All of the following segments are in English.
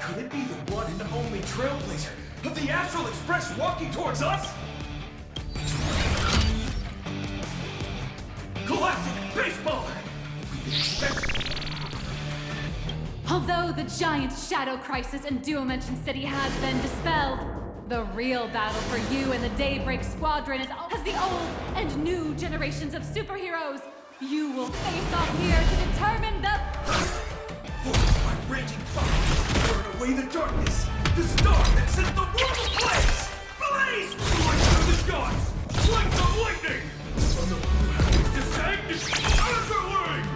Could it be the one and only trailblazer of the Astral Express walking towards us? Galactic Baseballer! We didn't expect... Although the giant shadow crisis in Dimension City has been dispelled, the real battle for you and the Daybreak Squadron is as the old and new generations of superheroes. You will face off here to determine the... Forged by raging fire, burn away the darkness, the star that set the world ablaze! Blaze! Flight through the skies! Flights of lightning! From the blue heavens descend, Azurling!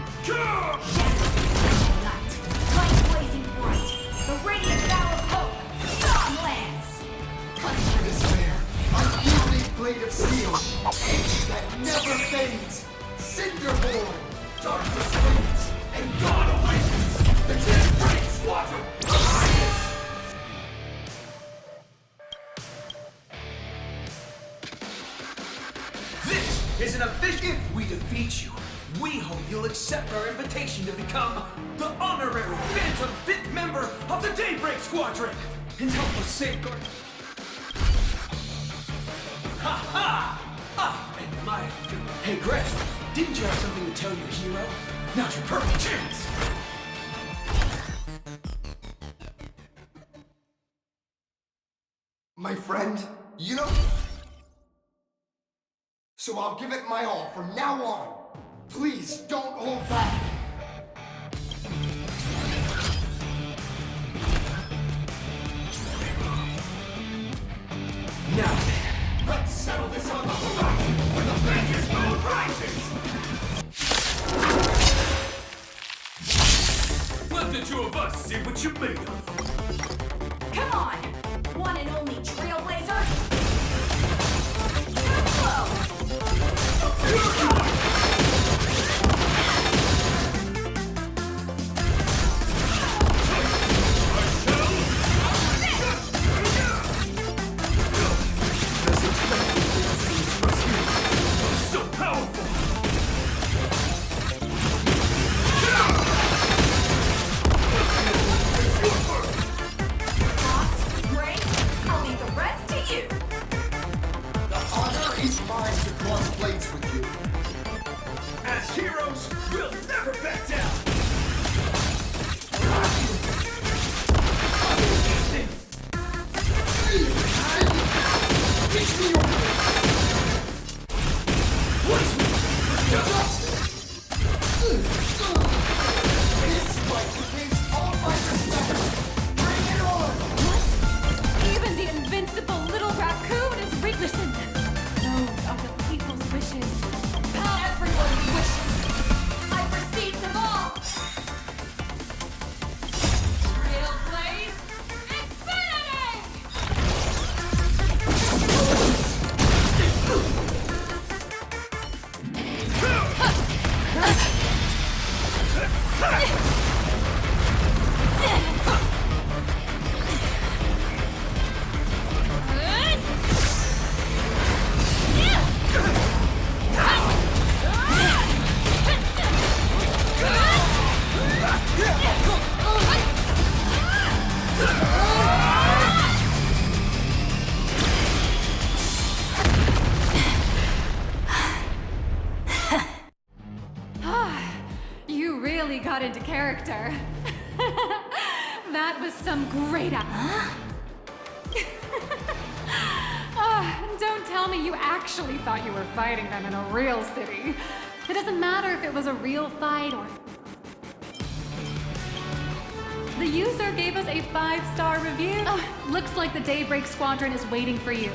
Light, light blazing bright, the radiant bow of hope, Stormlands! Cut through despair, unyielding blade of steel, edge that never fades, Cinderborn, darkness fades, and dawn awakens! The Daybreak Squadron arises! This is an official... If we defeat you, we hope you'll accept our invitation to become the honorary Phantom Fit member of the Daybreak Squadron and help us safeguard... Ha ha! Ah, and my... Hey, Greg, didn't you have something to tell your hero? Now's your perfect chance! My friend, you know... So I'll give it my all from now on. Please don't hold back. Now then, let's settle this on the horizon when the Vantage moon rises! Let the two of us see what you're made of. Come on! One and only Trailblazer! Hello! So powerful! Gray, I'll leave the rest to you! The honor is mine to cross blades with you. As heroes, we'll never back down! Teach me your way. This fight contains all my respect. Bring it on! What? Even the invincible little raccoon is Listen, those are the people's wishes. Everyone's wishes! I've received them all! Trailblaze Infinity! You really got into character. That was some great don't tell me you actually thought you were fighting them in a real city. It doesn't matter if it was a real fight or... The user gave us a 5-star review. Looks like the Daybreak Squadron is waiting for you.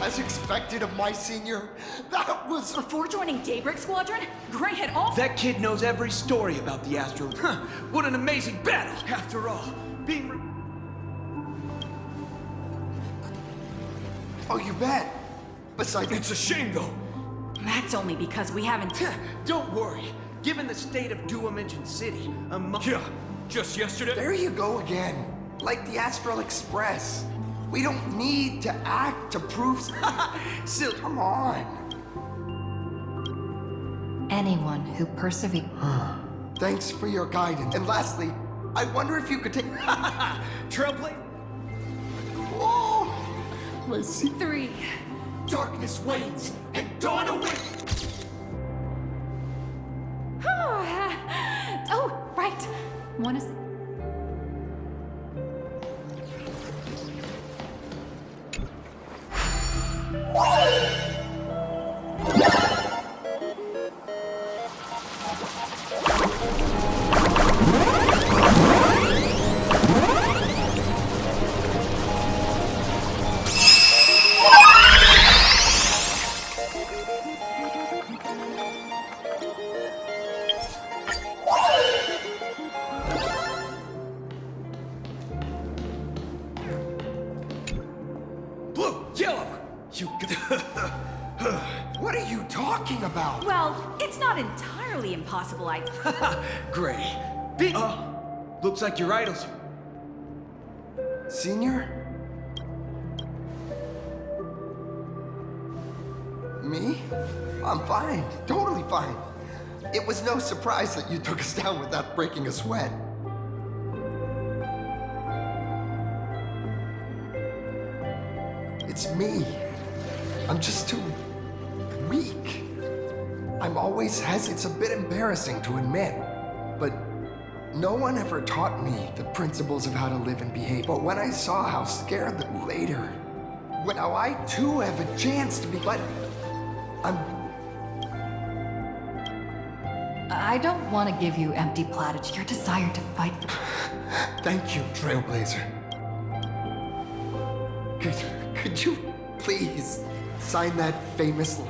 As expected of my senior, that was... Before joining Daybreak Squadron, Gray had all... That kid knows every story about the Astro. Huh, what an amazing battle! After all, being... Oh, you bet. Besides... It's a shame, though. That's only because we haven't... Don't worry. Given the state of Dimension City, Yeah, just yesterday... There you go again. Like the Astral Express. We don't need to act to prove... Silly. Come on. anyone who perseveres. Thanks for your guidance. And lastly, I wonder if you could take... Trailblade? Oh! My sea... 3. Darkness wanes, and dawn awakens! Oh, right. Wanna see? Blue! Yellow! You... What are you talking about? Well, it's not entirely impossible, Gray. Beat... looks like your idols... Senior? Me? I'm fine. Totally fine. It was no surprise that you took us down without breaking a sweat. It's me. I'm just too weak. I'm always hesitant. It's a bit embarrassing to admit, but no one ever taught me the principles of how to live and behave. But when I saw how scared that later, when now I too have a chance to be, but I don't want to give you empty platitudes. Your desire to fight for... Thank you, Trailblazer. Could you please sign that famous...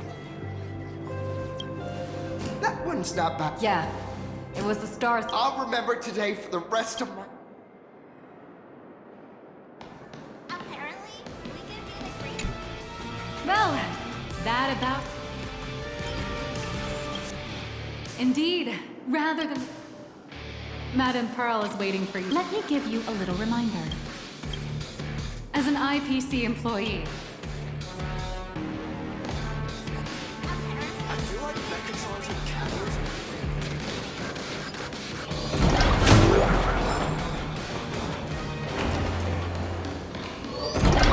That one's not bad. Yeah, it was the stars. I'll remember today for the rest of my... Apparently, we can be the great. Well, that about... Indeed, rather than... Madame Pearl is waiting for you. Let me give you a little reminder. As an IPC employee, I feel like Mechatrons with cameras.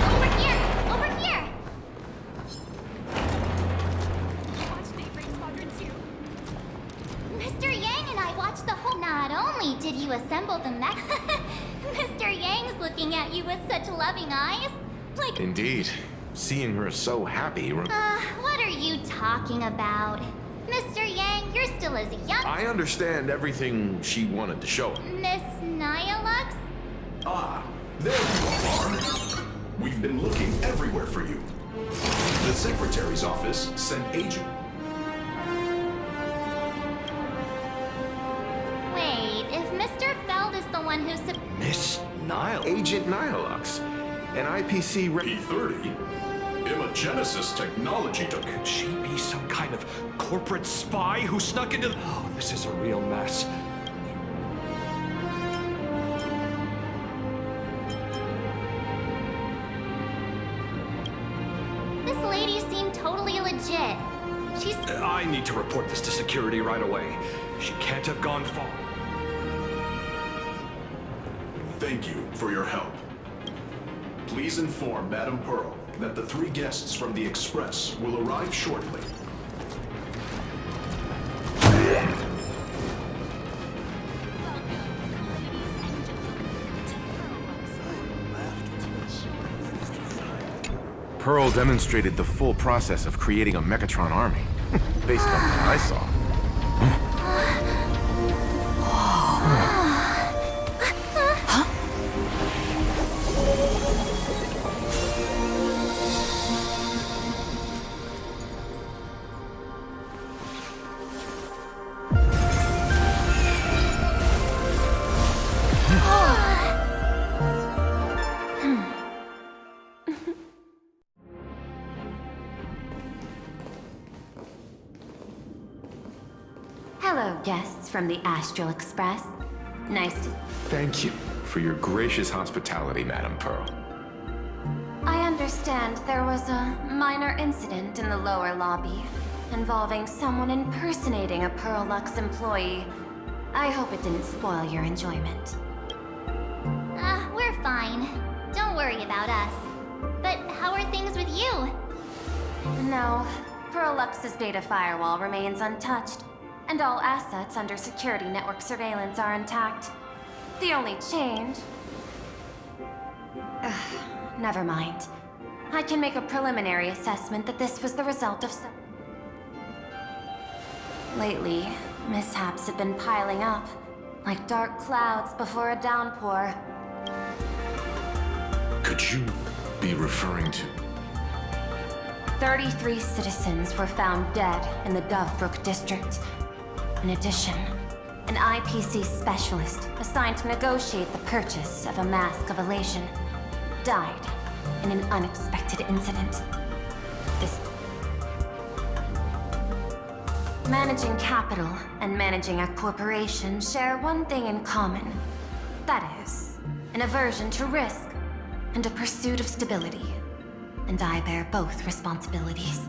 Over here! Over here! watch Daybreak Squadron 2. Mr. Yang and I watched the whole. Not only did you assemble the mech, Mr. Yang's looking at you with such loving eyes. Like, Indeed. Seeing her so happy. what are you talking about? Mr. Yang, you're still as young. I understand everything she wanted to show him. Miss Nyalux? Ah, there you are. We've been looking everywhere for you. The Secretary's office sent agent. Wait, if Mr. Feld is the one who Miss Nile. Agent Nihilux. An IPC P-30? Imagenesis technology took. Could she be some kind of corporate spy who snuck into... Oh, this is a real mess. This lady seemed totally legit. She's... I need to report this to security right away. She can't have gone far. Thank you for your help. Please inform Madame Pearl that the 3 guests from the Express will arrive shortly. Pearl demonstrated the full process of creating a Mechatron army. Based on what I saw. Hello, guests from the Astral Express. Nice to... Thank you for your gracious hospitality, Madame Pearl. I understand there was a minor incident in the lower lobby. involving someone impersonating a Pearl Lux employee. I hope it didn't spoil your enjoyment. We're fine. Don't worry about us. But how are things with you? No, Pearl Lux's data firewall remains untouched, and all assets under security network surveillance are intact. The only change... never mind. I can make a preliminary assessment that this was the result of some... Lately, mishaps have been piling up, like dark clouds before a downpour. Could you be referring to? 33 citizens were found dead in the Dovebrook district. In addition, an IPC specialist assigned to negotiate the purchase of a mask of elation died in an unexpected incident. Managing capital and managing a corporation share one thing in common. That is, an aversion to risk and a pursuit of stability. And I bear both responsibilities.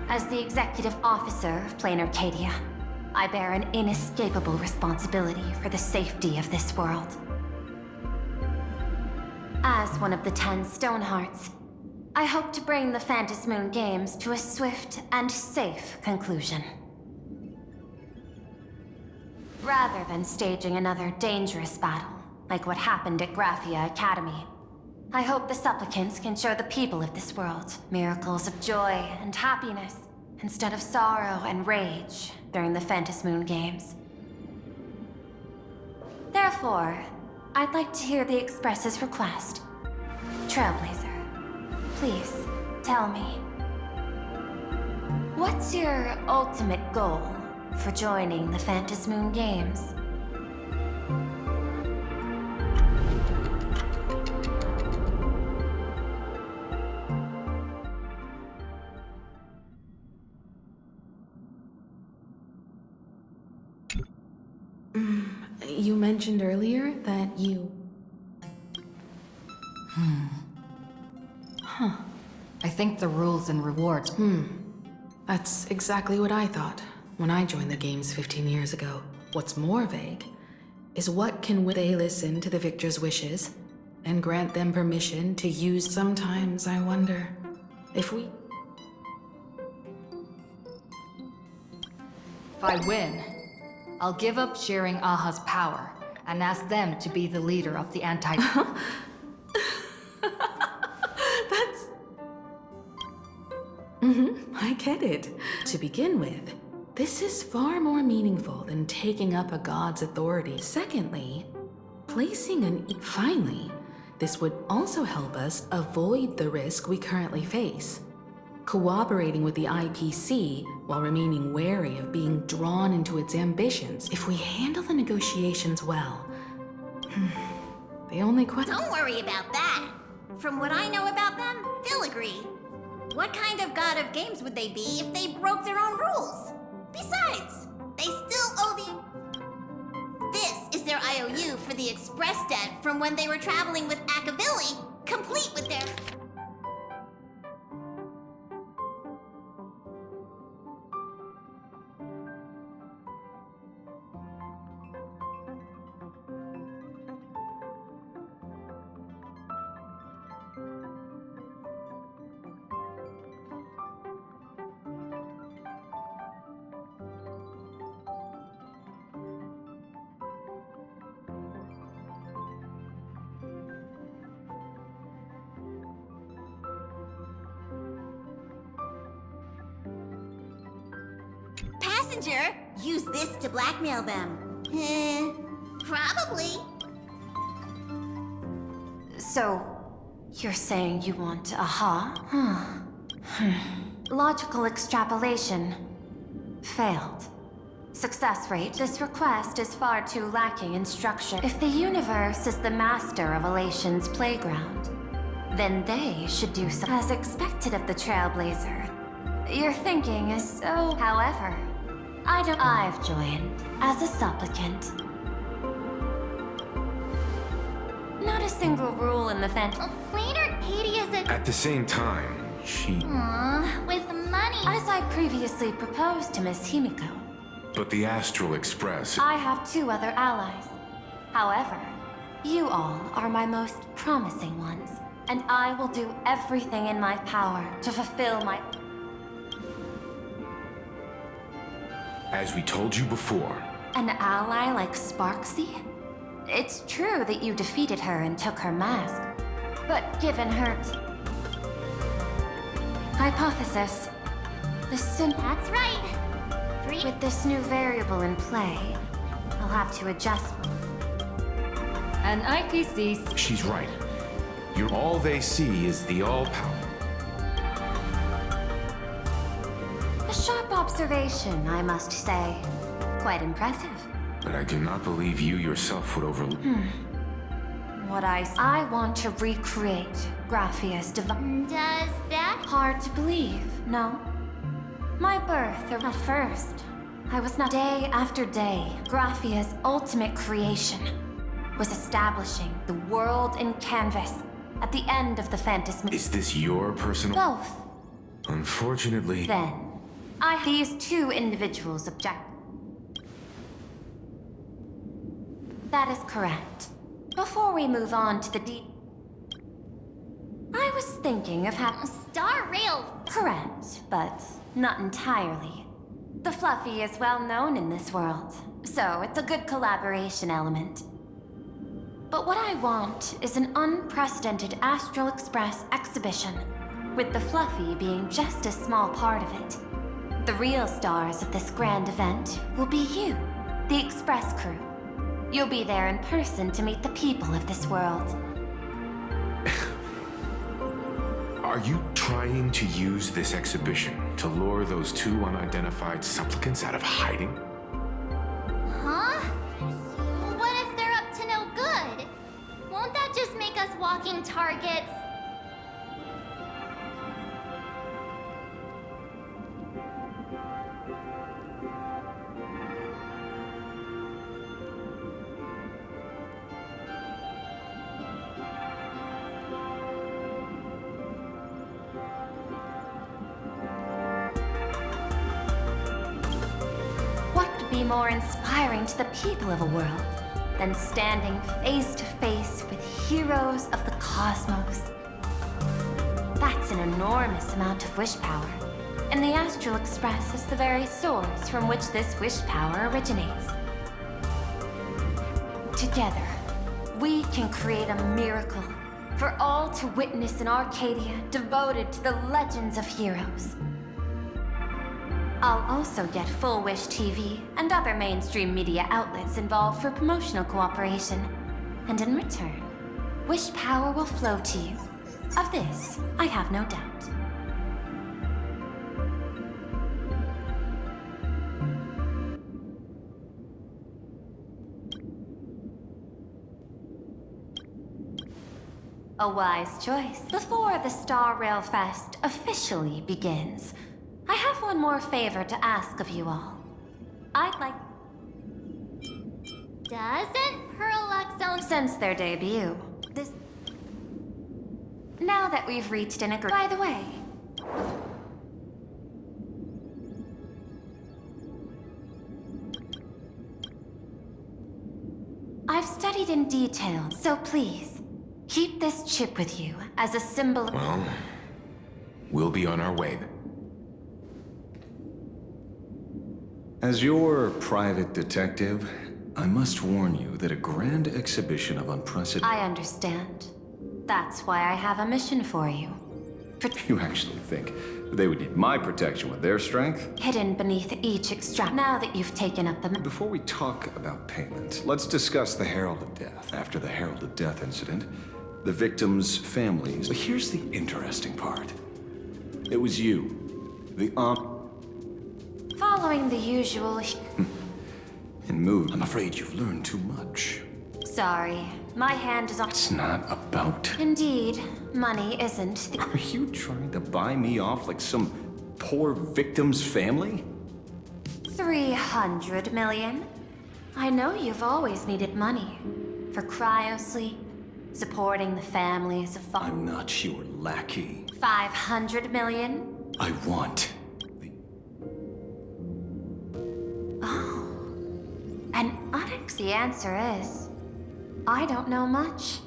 As the executive officer of Plain Arcadia, I bear an inescapable responsibility for the safety of this world. As one of the 10 Stonehearts, I hope to bring the Phantasmoon Games to a swift and safe conclusion. Rather than staging another dangerous battle, like what happened at Graphia Academy, I hope the supplicants can show the people of this world miracles of joy and happiness, instead of sorrow and rage during the Phantasmoon Games. Therefore, I'd like to hear the Express's request. Trailblazer, please, tell me. What's your ultimate goal for joining the Phantasmoon Games? You mentioned earlier that you... I think the rules and rewards... That's exactly what I thought when I joined the games 15 years ago. What's more vague is what can they listen to the victor's wishes and grant them permission to use. Sometimes I wonder if we... If I win, I'll give up sharing Aha's power and ask them to be the leader of the anti... That's... I get it. To begin with, this is far more meaningful than taking up a god's authority. Secondly, placing an... Finally, this would also help us avoid the risk we currently face. Cooperating with the IPC while remaining wary of being drawn into its ambitions. If we handle the negotiations well, the only question... Don't worry about that. From what I know about them, they'll agree. What kind of god of games would they be if they broke their own rules? Besides, they still owe the... This is their IOU for the express debt from when they were traveling with Akabilly, complete with their... Passenger, use this to blackmail them. Probably. So, you're saying you want Aha? Logical extrapolation. Failed. Success rate. This request is far too lacking in structure. If the universe is the master of Elation's playground, then they should do so as expected of the Trailblazer. Your thinking is so... However, I've joined as a supplicant. Not a single rule in the Plain Arcadia's a... At the same time, she... Aww, with money. As I previously proposed to Miss Himiko, But the Astral Express... I have 2 other allies. However, you all are my most promising ones, and I will do everything in my power to fulfill my... As we told you before, An ally like Sparksy? It's true that you defeated her and took her mask, but given her... Hypothesis. That's right. 3. With this new variable in play, I'll have to adjust. An IPC. she's right. All they see is the all-power. A sharp observation, I must say. Quite impressive. But I do not believe you yourself would overlook... I want to recreate Graphia's divine... Does that? Hard to believe, no? My birth, at first, I was not... Day after day, Graphia's ultimate creation was establishing the world in canvas at the end of the phantasm... Is this your personal... Both. Unfortunately... Then, these 2 individuals object... That is correct. Before we move on to the I was thinking of having... Star Rail. Correct, but not entirely. The Fluffy is well known in this world, so it's a good collaboration element. But what I want is an unprecedented Astral Express exhibition, with the Fluffy being just a small part of it. The real stars of this grand event will be you, the Express crew. You'll be there in person to meet the people of this world. Are you trying to use this exhibition to lure those 2 unidentified supplicants out of hiding? Huh? What if they're up to no good? Won't that just make us walking targets? Be more inspiring to the people of a world than standing face to face with heroes of the cosmos. That's an enormous amount of wish power, and the Astral Express is the very source from which this wish power originates. Together, we can create a miracle for all to witness in Arcadia devoted to the legends of heroes. I'll also get Full Wish TV and other mainstream media outlets involved for promotional cooperation. And in return, wish power will flow to you. Of this, I have no doubt. A wise choice. Before the Star Rail Fest officially begins, I have one more favor to ask of you all. I'd like... Doesn't Perlux own... Since their debut, this... Now that we've reached an agreement... By the way... I've studied in detail, so please, keep this chip with you as a symbol of... Well, we'll be on our way then. As your private detective, I must warn you that a grand exhibition of unprecedented... I understand. That's why I have a mission for you. You actually think they would need my protection with their strength? Hidden beneath each extract. Now that you've taken up the... Before we talk about payment, let's discuss the Herald of Death. After the Herald of Death incident, the victims' families... But here's the interesting part. It was you, the Following the usual... In mood, I'm afraid you've learned too much. Sorry, my hand is on... It's not about... Indeed, money isn't the... Are you trying to buy me off like some poor victim's family? 300 million? I know you've always needed money. For cryosleep, supporting the families of... I'm not your lackey. 500 million? I want And the answer is, I don't know much.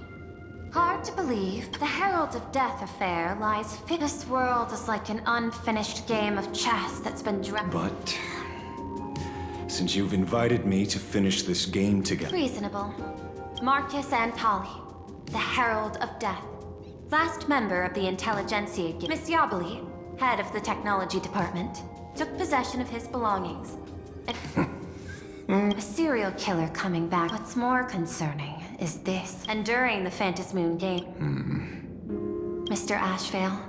Hard to believe, the Herald of Death affair lies This world is like an unfinished game of chess that's been But since you've invited me to finish this game together... Reasonable. Marcus and Tali, the Herald of Death. Last member of the Intelligentsia Guild. Miss Yabali, head of the Technology Department, took possession of his belongings. A serial killer coming back. What's more concerning is this. And during the Phantasmoon game, Mr. Ashvale,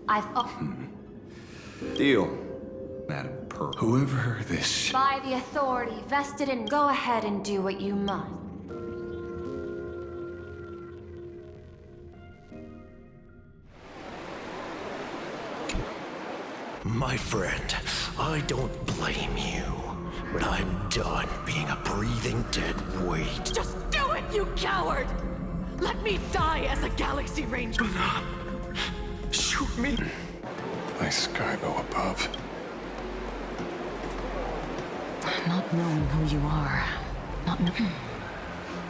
I've... Deal, Madam Pearl. Whoever this... By the authority vested in... Go ahead and do what you must. My friend, I don't blame you, but I'm done being a breathing dead weight. Just do it, you coward! Let me die as a Galaxy Ranger! Shoot me! Nice sky go above. Not knowing who you are.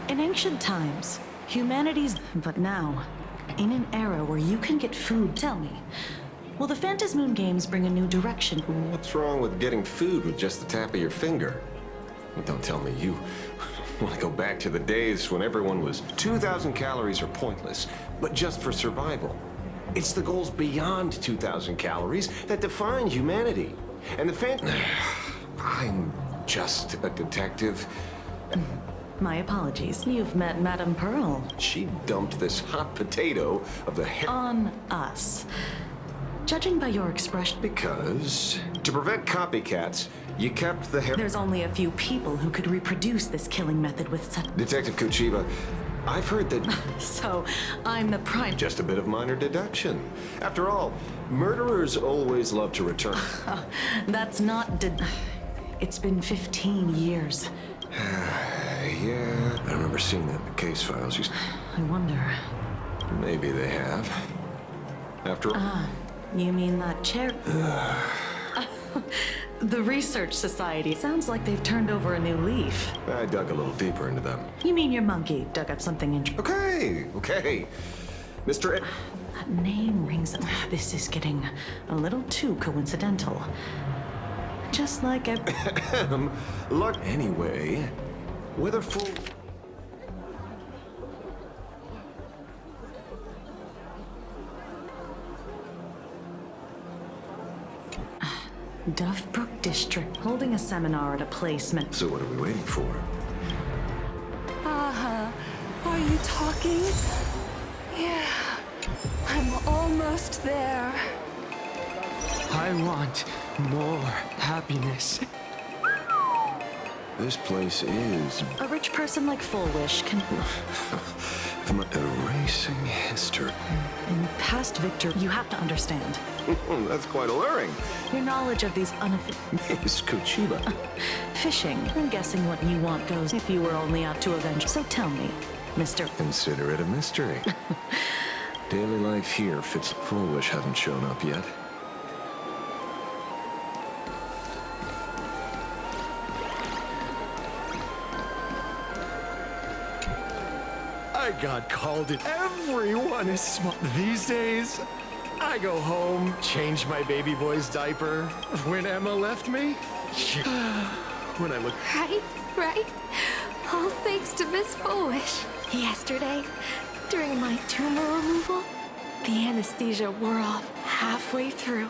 In ancient times, humanity's... But now, in an era where you can get food, tell me, will the Phantasmoon games bring a new direction? What's wrong with getting food with just the tap of your finger? Don't tell me you want to go back to the days when everyone was 2,000 calories are pointless, but just for survival. It's the goals beyond 2,000 calories that define humanity. And the I'm just a detective. My apologies. You've met Madame Pearl. She dumped this hot potato of the on us. Judging by your expression... Because to prevent copycats, you kept the hair... There's only a few people who could reproduce this killing method with such... Detective Kuchiba, I've heard that... So, I'm the prime... Just a bit of minor deduction. After all, murderers always love to return. That's not... It's been 15 years. Yeah, I remember seeing that in the case files. I wonder... Maybe they have. After all... You mean that chair... The Research Society. Sounds like they've turned over a new leaf. I dug a little deeper into them. You mean your monkey dug up something Okay. Mr. That name rings... This is getting a little too coincidental. Just like Look, anyway, whether full... Dovebrook District, holding a seminar at a placement. So what are we waiting for? Are you talking? Yeah, I'm almost there. I want more happiness. This place is... A rich person like Fullwish can... Erasing history. In past Victor, you have to understand. That's quite alluring. Your knowledge of these Miss Kuchiba. Fishing. I'm guessing what you want goes if you were only out to avenge. So tell me, Mr. Consider it a mystery. Daily life here fits... Fullwish hasn't shown up yet. I got called it. Everyone is smart these days. I go home, change my baby boy's diaper. When Emma left me, when I look... Right. All thanks to Miss Foolish. Yesterday, during my tumor removal, the anesthesia wore off halfway through.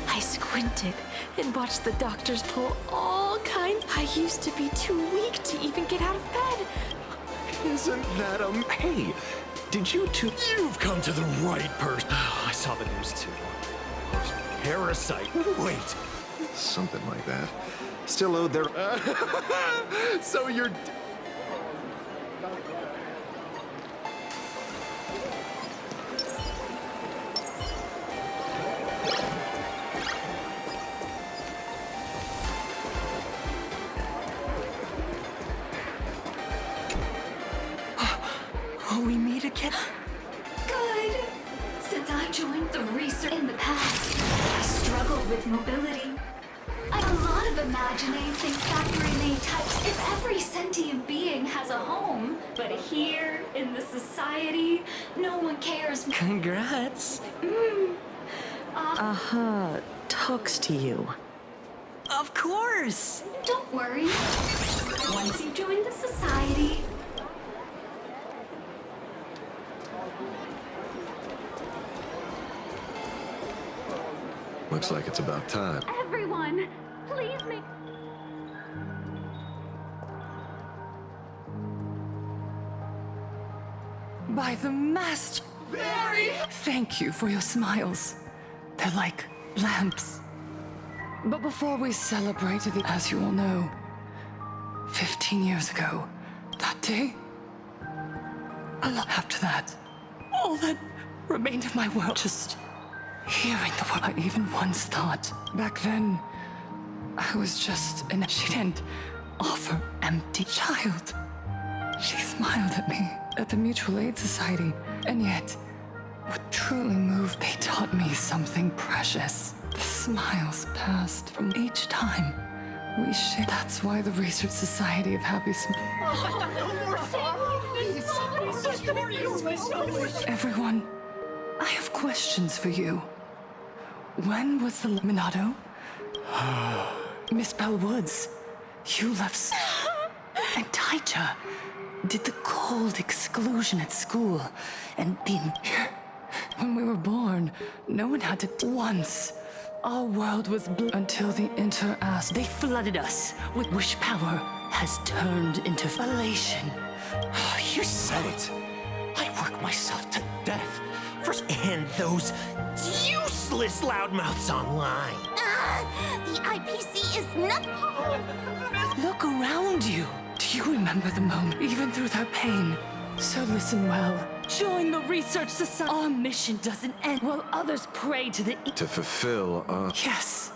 I squinted and watched the doctors pull all kinds. I used to be too weak to even get out of bed. Isn't that Hey, did you two... You've come to the right person. I saw the news too. Parasite. Wait. Something like that. Still owed their... So you're... We meet again? Good. Since I joined the research in the past, I struggled with mobility. A lot of imagining things factory made types if every sentient being has a home. But here, in the society, no one cares. Congrats. Aha talks to you. Of course! Don't worry. Once you join the society, Looks like it's about time. Everyone, please make... By the Master. Thank you for your smiles. They're like lamps. But before we celebrated it, as you all know, 15 years ago, that day, a lot after that, all that remained of my world, just hearing the word I even once thought. Back then, I was just she didn't offer empty child. She smiled at me, at the Mutual Aid Society, and yet, what truly moved, they taught me something precious. The smiles passed from each time we shared. That's why the Research Society of Happy Everyone, I have questions for you. When was the Minato? Miss Bellwoods, you left and Taija did the cold exclusion at school, and when we were born, no one had to once. Our world was blue until the Inter-Ast. They flooded us with wish power has turned into elation. You said it. I worked myself to death. First, and those useless loudmouths online. The IPC is nothing. Look around you. Do you remember the moment, even through that pain? So listen well. Join the Research Society. Our mission doesn't end while others pray to the... To fulfill, Yes.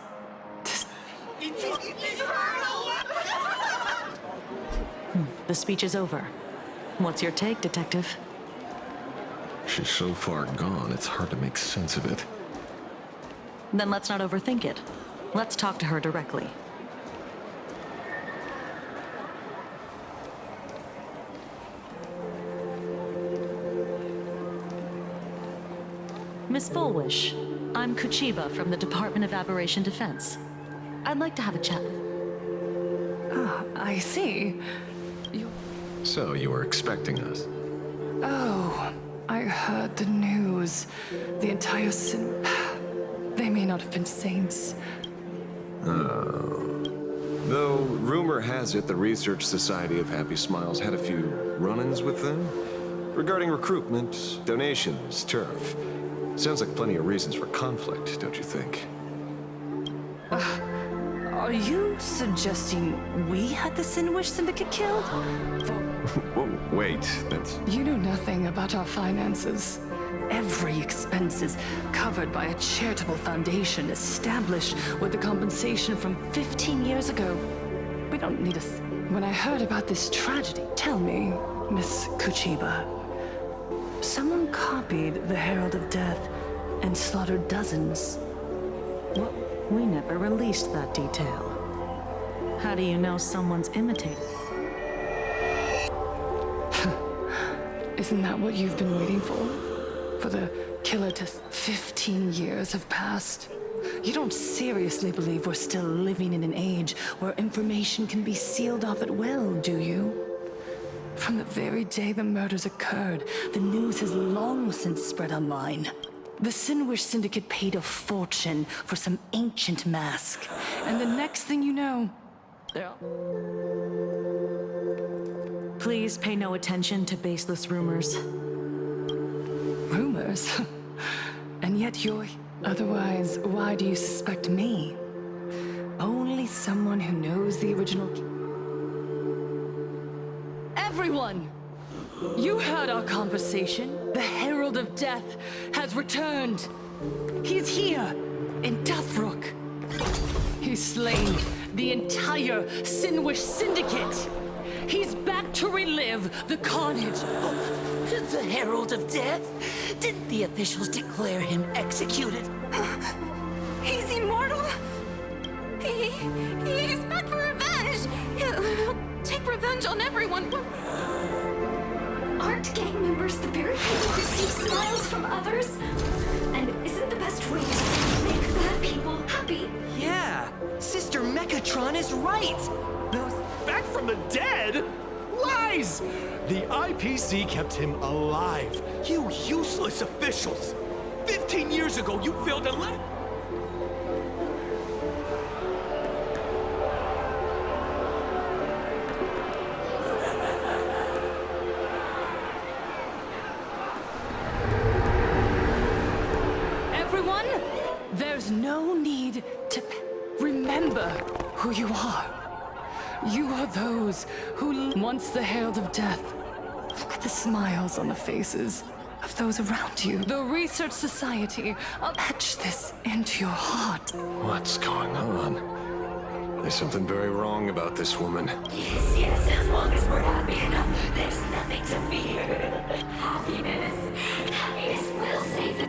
The speech is over. What's your take, Detective? She's so far gone, it's hard to make sense of it. Then let's not overthink it. Let's talk to her directly. Miss Fullwish, I'm Kuchiba from the Department of Aberration Defense. I'd like to have a chat. Ah, I see. So, you were expecting us? Oh, I heard the news. The entire They may not have been saints. Oh. Though, rumor has it the Research Society of Happy Smiles had a few run-ins with them. Regarding recruitment, donations, turf. Sounds like plenty of reasons for conflict, don't you think? Are you suggesting we had the Sinwish Syndicate killed? Whoa, wait, that's... You know nothing about our finances. Every expense is covered by a charitable foundation established with the compensation from 15 years ago. We don't need a... When I heard about this tragedy, tell me, Miss Kuchiba, someone copied the Herald of Death and slaughtered dozens. Well, we never released that detail. How do you know someone's imitating? Isn't that what you've been waiting for? For the killer to... 15 years have passed. You don't seriously believe we're still living in an age where information can be sealed off at will, do you? From the very day the murders occurred, the news has long since spread online. The Sinwish Syndicate paid a fortune for some ancient mask. And the next thing you know, they're... Please pay no attention to baseless rumors. Rumors? And yet you're... Otherwise, why do you suspect me? Only someone who knows the original... Everyone! You heard our conversation. The Herald of Death has returned. He's here, in Deathrook. He's slain the entire Sinwish Syndicate. He's back to relive the carnage. The Herald of Death? Didn't the officials declare him executed? He's immortal? He He's back for revenge! He'll take revenge on everyone. Aren't gang members the very people who receive smiles from others? And isn't the best way to make bad people happy? Yeah, Sister Mechatron is right. Those back from the dead? Lies! The IPC kept him alive. You useless officials! 15 years ago, you failed to let... Everyone, there's no need to remember who you are. You are those who once the herald of death. Look at the smiles on the faces of those around you. The Research Society will etch this into your heart. What's going on? There's something very wrong about this woman. Yes, as long as we're happy enough, there's nothing to fear. Happiness will save the...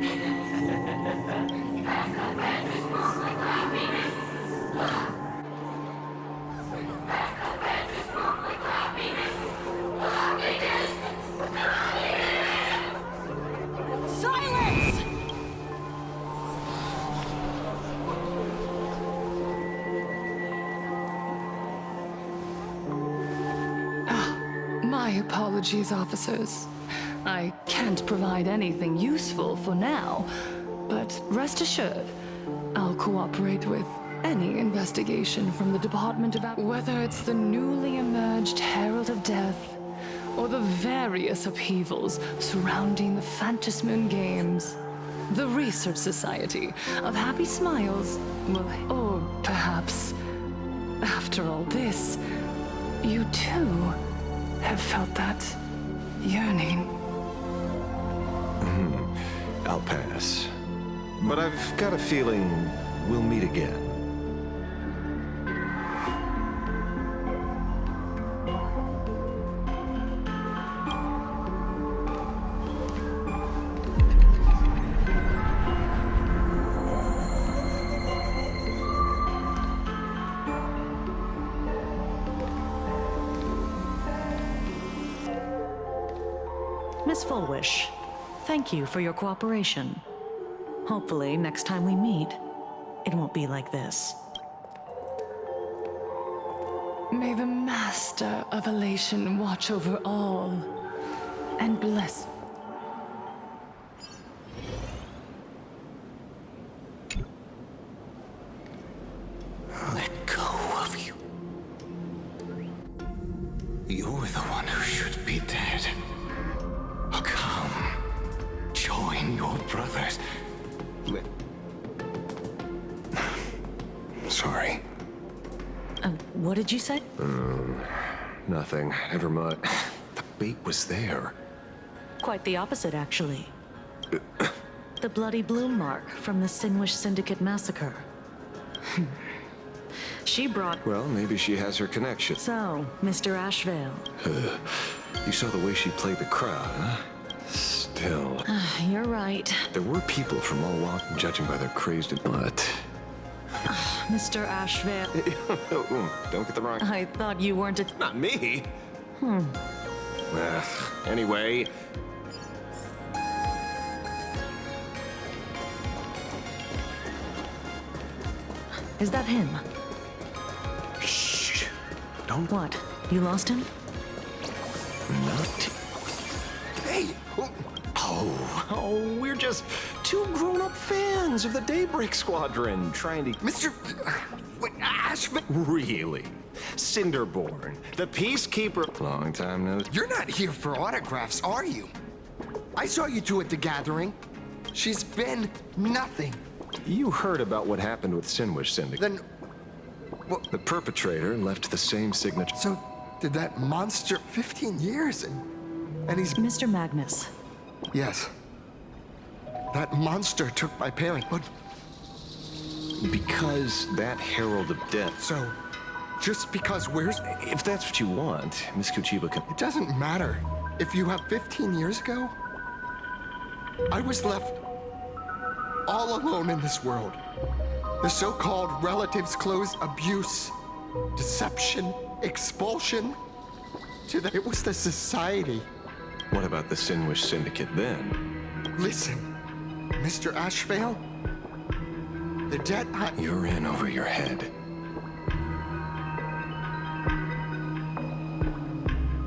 Silence! My apologies, officers. I can't provide anything useful for now, but rest assured, I'll cooperate with any investigation from the Department of... Whether it's the newly emerged Herald of Death, or the various upheavals surrounding the Phantasmoon Games, the Research Society of Happy Smiles will... Or perhaps, after all this, you too have felt that yearning. I'll pass. But I've got a feeling we'll meet again. Miss Fullwish, thank you for your cooperation. Hopefully, next time we meet, it won't be like this. May the Master of Elation watch over all and bless. Let go of you. You're the one who should be dead. Come, join your brothers. Sorry. What did you say? Nothing. Never mind. The bait was there. Quite the opposite, actually. The bloody bloom mark from the Sinwish Syndicate massacre. She brought... Well, maybe she has her connection. So, Mr. Ashvale. You saw the way she played the crowd, huh? Still... You're right. There were people from all walks, judging by their crazed... But... Mr. Ashvale... Don't get the wrong... I thought you weren't a... Not me! Anyway... Is that him? Shh! Don't... What? You lost him? Not... Hey! Oh, we're just two grown-up fans of the Daybreak Squadron trying to... Mr. Ashman! Really? Cinderborn, the Peacekeeper... Long time no... You're not here for autographs, are you? I saw you two at the gathering. She's been nothing. You heard about what happened with Sinwish Syndicate. Then... Well, the perpetrator left the same signature... So, did that monster... 15 years and he's... Mr. Magnus. Yes. That monster took my parent, but... Because that Herald of Death... So, just because we're... If that's what you want, Miss Kuchiba can... It doesn't matter. If you have 15 years ago, I was left all alone in this world. The so-called relatives close abuse, deception, expulsion. It was the society. What about the Sinwish Syndicate then? Listen, Mr. Ashvale, the debt You're in over your head.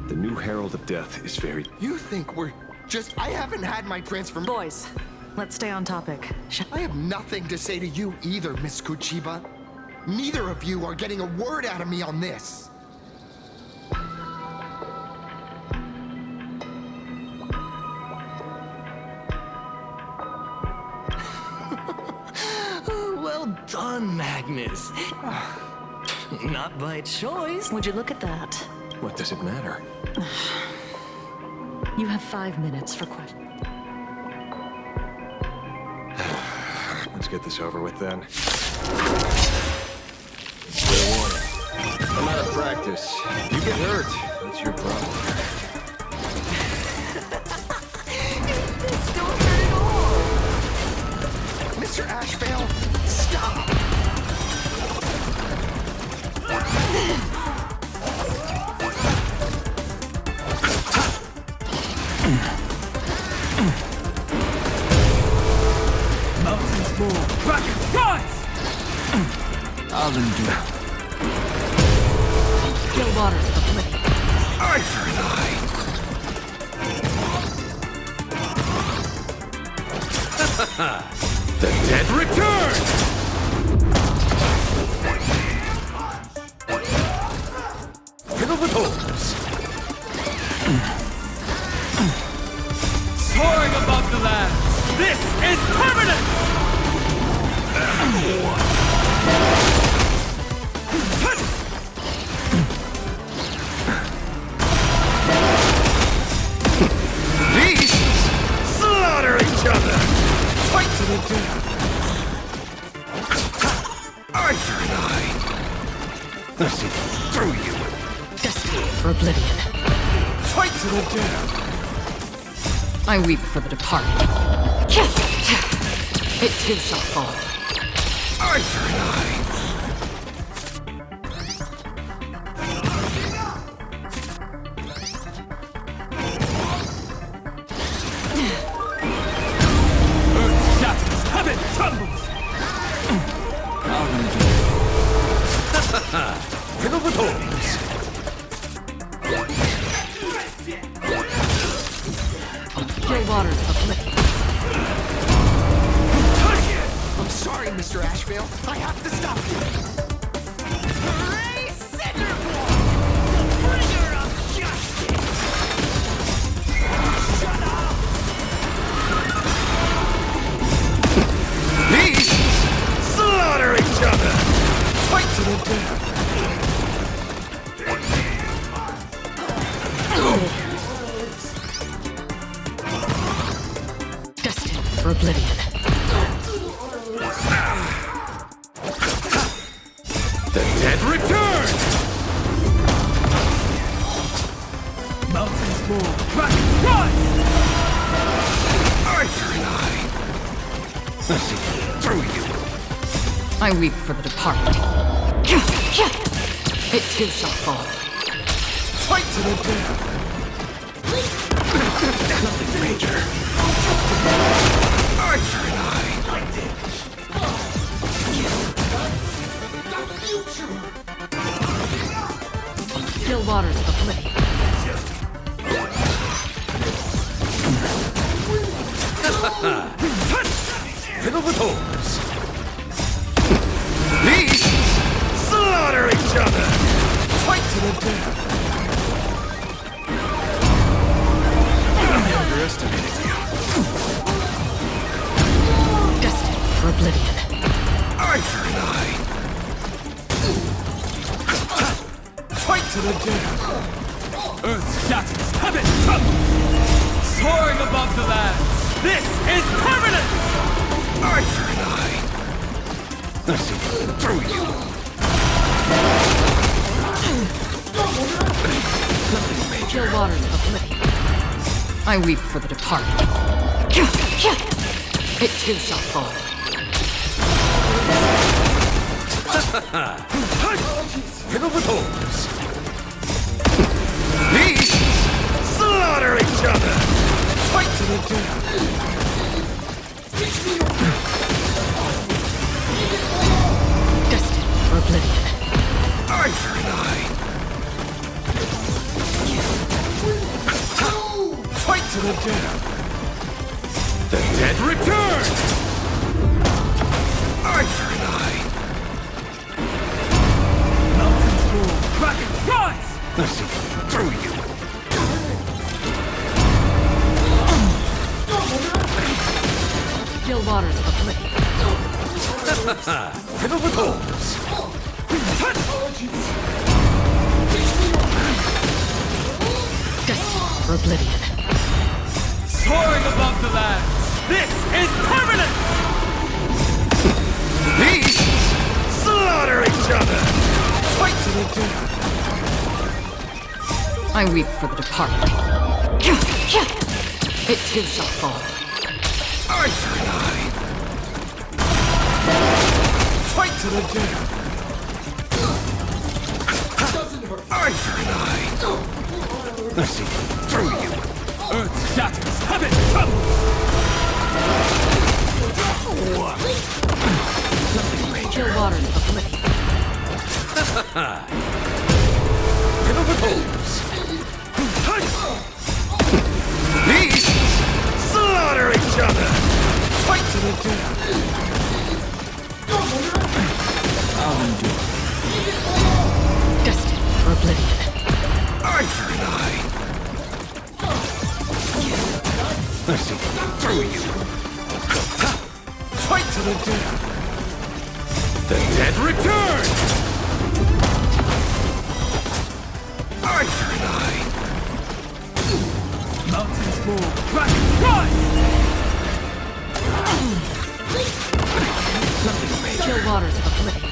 The new Herald of Death is very... You think we're just... I haven't had my transformation. Boys, let's stay on topic. I have nothing to say to you either, Miss Kuchiba. Neither of you are getting a word out of me on this. Well done, Magnus. Not by choice. Would you look at that? What does it matter? You have 5 minutes for questions. Let's get this over with then. Fair warning. I'm out of practice. If you get hurt, that's your problem. This don't hurt at all. Mr. Ashvale, stop! Mountains move, Kraken rise! I'll undo. Still waters of oblivion. Eye for an eye! The dead return! Fiddle with holes. Soaring above the land, this is permanent! Beasts slaughter each other! Fight to the death! Eye for an eye! Let's see through you! Destiny for oblivion. Fight to the death! I weep for the departed. It too shall fall. Eye for an eye! Earth shatters, heaven trembles! I'll undo. Fiddle with holes! Still waters of oblivion. I'm sorry, Mr. Ashvale. I have to stop you. Hooray, Cinderborn! The bringer of justice! Shut up! Beasts slaughter each other! Fight to the death! Destined for oblivion. The dead return! Mountains move, Kraken rise! Eye for an eye! Let's see through you! I weep for the departed. It too shall fall. Fight to the death! Nothing major. Eye for an eye! Still waters of oblivion. Fiddle with holes! Beasts slaughter each other! Fight to the death! I underestimated you. Destined for oblivion. Eye for an eye! Fight to the death! Earth shatters, heaven trembles! Soaring above the land, this is permanent! Eye for an eye! Let's see through you! Nothing major. Still waters of oblivion. I weep for the departed. It too shall fall. Piddle-paddles! These slaughter each other! Fight to the death! Destined for oblivion. Eye for an eye! Fight to the death! The dead return! Eye for an eye! Mountains fall, dragon rise! Let's see through you! Still waters of oblivion. Piddle-paddles! Destined for oblivion. Soaring above the land, this is permanent! These slaughter each other! Fight to the death! I weep for the departed. It too shall fall. Eye for an eye! Fight to the death! Eye for an eye! Let's see through you! Earth shatters, heaven trembles! Still waters of oblivion. Piddle-paddles! These slaughter each other! Fight to the death! I'll endure. Destined for oblivion. Eye for an eye! Let's see through you! Fight to the death! The dead return! Eye for an eye! Mountains fall, dragon rise! Still waters of oblivion.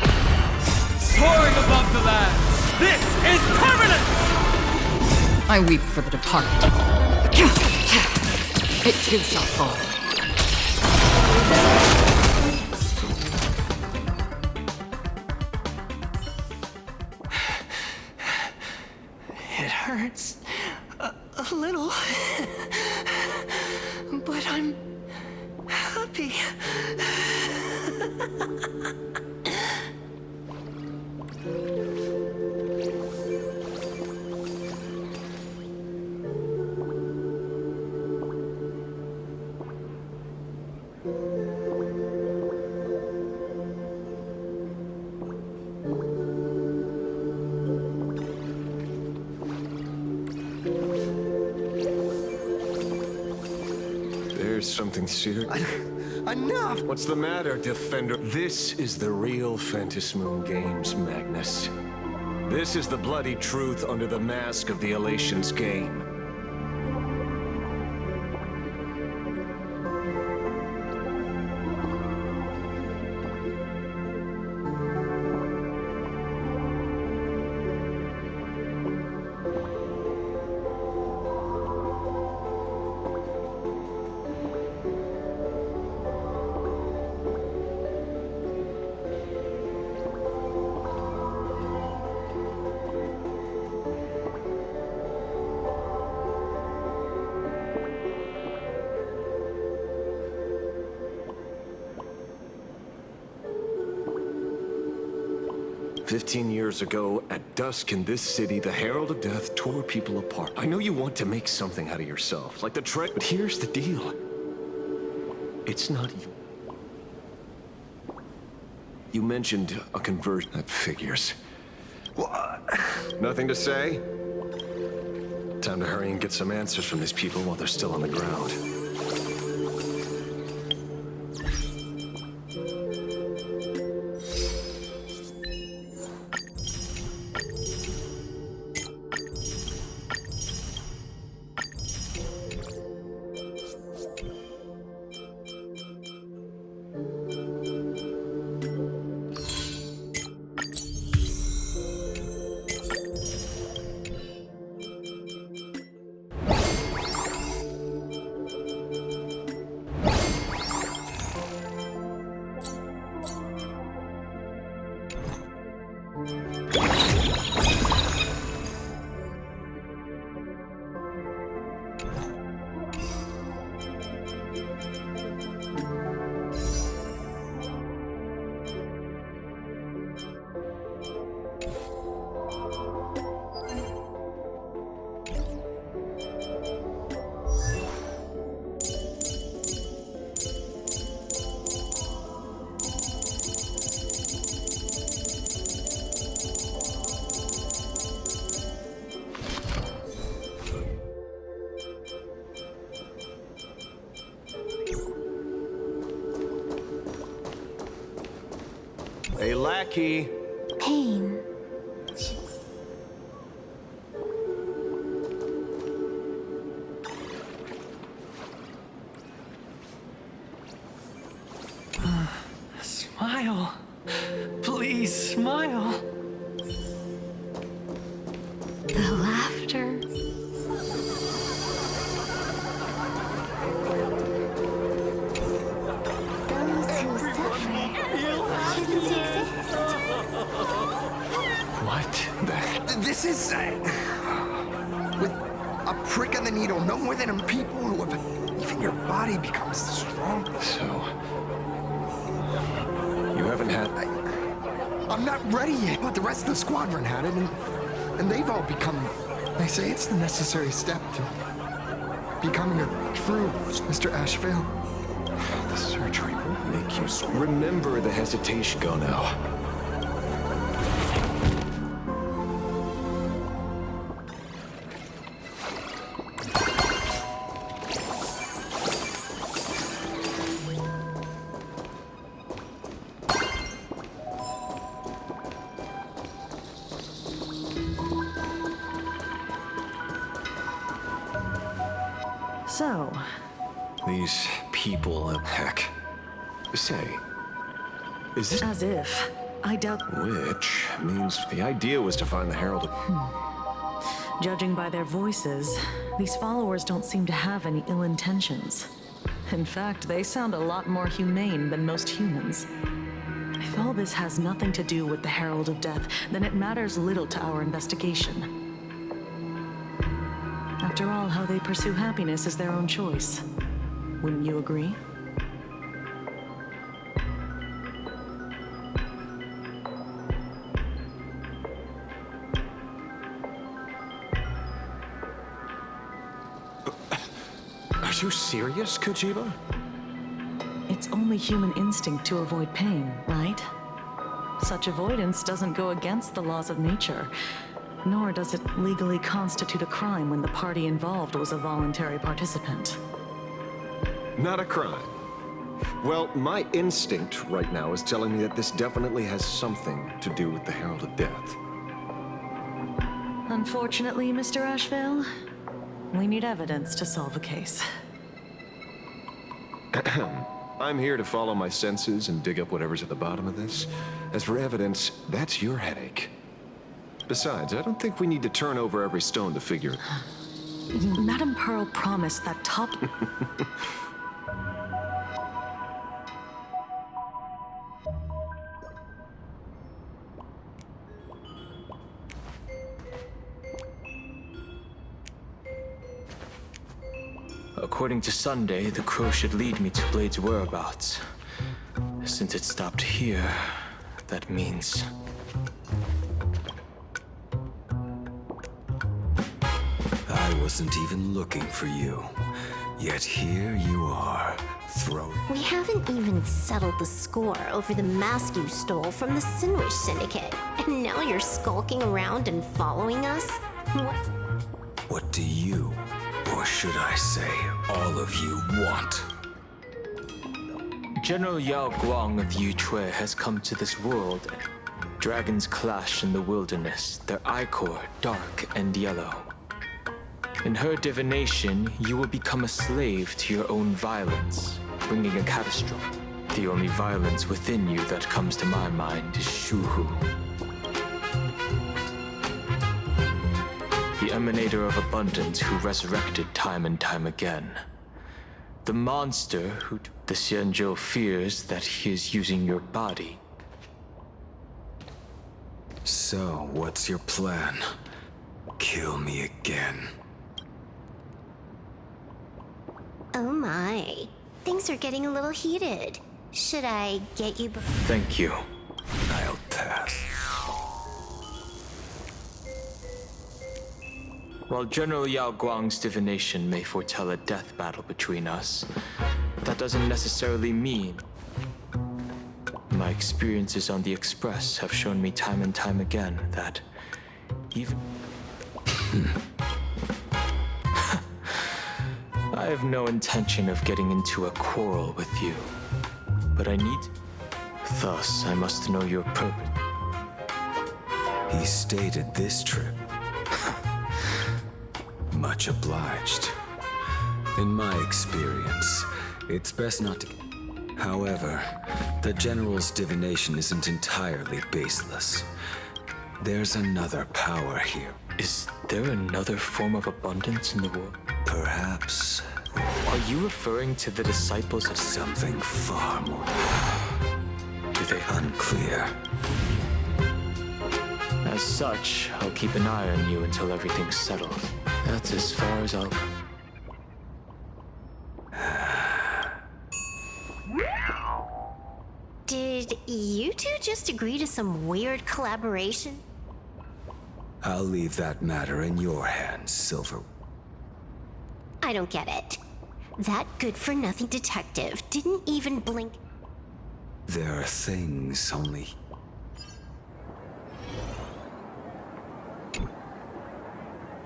Soaring above the land, this is permanent! I weep for the departed. It too shall fall. It hurts a little, but I'm happy. There's something serious. Enough! What's the matter, Defender? This is the real Phantasmoon Games, Magnus. This is the bloody truth under the mask of the Elations game. "15 years ago, at dusk in this city, the Herald of Death tore people apart. I know you want to make something out of yourself, like the but here's the deal. It's not you. You mentioned a conversion. That figures. What? Nothing to say? Time to hurry and get some answers from these people while they're still on the ground. Becky. Pain. Smile. Please, smile. The laughter. Those who suffer shouldn't exist. What the? This is with a prick of the needle, no more than in people who have even your body becomes strong. So you haven't had. I'm not ready yet, but the rest of the squadron had it, and they've all become. They say it's the necessary step to becoming a true Mr. Ashvale. The surgery won't make you. Remember the hesitation. Go now. So, These people, heck. Say, is this... as if. I doubt... Which means the idea was to find the Herald. Judging by their voices, these followers don't seem to have any ill intentions. In fact, they sound a lot more humane than most humans. If all this has nothing to do with the Herald of Death, then it matters little to our investigation. After all, how they pursue happiness is their own choice. Wouldn't you agree? Are you serious, Kojima? It's only human instinct to avoid pain, right? Such avoidance doesn't go against the laws of nature, nor does it legally constitute a crime when the party involved was a voluntary participant. Not a crime. Well, my instinct right now is telling me that this definitely has something to do with the Herald of Death. Unfortunately, Mr. Ashvale, we need evidence to solve a case. I'm here to follow my senses and dig up whatever's at the bottom of this. As for evidence, that's your headache. Besides, I don't think we need to turn over every stone to figure it out. Madame Pearl promised that top... According to Sunday, the crow should lead me to Blade's whereabouts. Since it stopped here, that means... I wasn't even looking for you. Yet here you are, thrown. We haven't even settled the score over the mask you stole from the Sinwish Syndicate. And now you're skulking around and following us? What? What do you, or should I say, all of you want? General Yao Guang of Yu Chui has come to this world. Dragons clash in the wilderness, their ichor dark and yellow. In her divination, you will become a slave to your own violence, bringing a catastrophe. The only violence within you that comes to my mind is Shuhu. The emanator of abundance who resurrected time and time again. The monster who the Xianzhou fears that he is using your body. So, what's your plan? Kill me again. Oh my. Things are getting a little heated. Should I get you... Thank you. I'll pass. While General Yao Guang's divination may foretell a death battle between us, that doesn't necessarily mean... My experiences on the Express have shown me time and time again that even... I have no intention of getting into a quarrel with you, but I need... Thus, I must know your purpose. He stated this trip. Much obliged. In my experience, it's best not to... However, the General's divination isn't entirely baseless. There's another power here. Is there another form of abundance in the world? Perhaps. Are you referring to the disciples of something far more? Do they? Unclear. As such, I'll keep an eye on you until everything's settled. That's as far as I'll go. Did you two just agree to some weird collaboration? I'll leave that matter in your hands, Silver. I don't get it. That good-for-nothing detective didn't even blink. There are things only...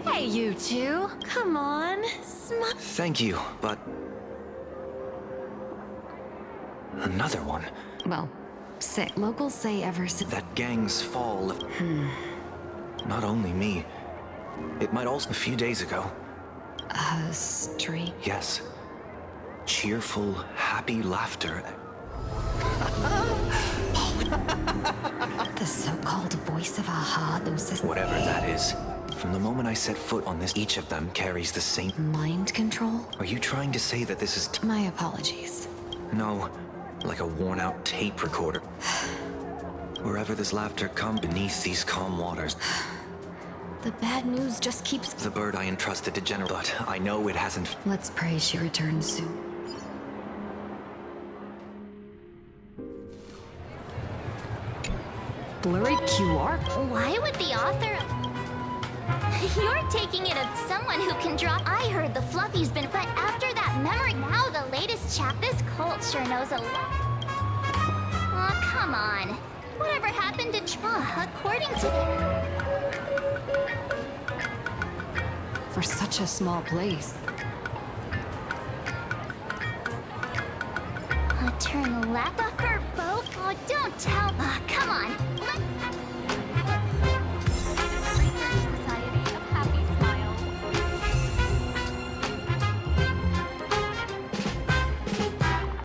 Hey, you two. Come on. Thank you, but... Another one. Well, locals say ever since... That gang's fall... Not only me. It might also... A few days ago. A street? Yes. Cheerful, happy laughter. The so-called voice of Aha, those... Whatever that is. From the moment I set foot on this, each of them carries the same... Mind control? Are you trying to say that this is... My apologies. No, like a worn-out tape recorder. Wherever this laughter comes beneath these calm waters. The bad news just keeps... The bird I entrusted to General, but I know it hasn't... Let's pray she returns soon. Blurry QR? Why would the author... You're taking it of someone who can draw... I heard the Fluffy's been... But after that memory, now the latest chap, this cult sure knows a lot. Oh, come on. Whatever happened to... according to... For such a small place. Turn left off her boat? Oh, don't tell... come on.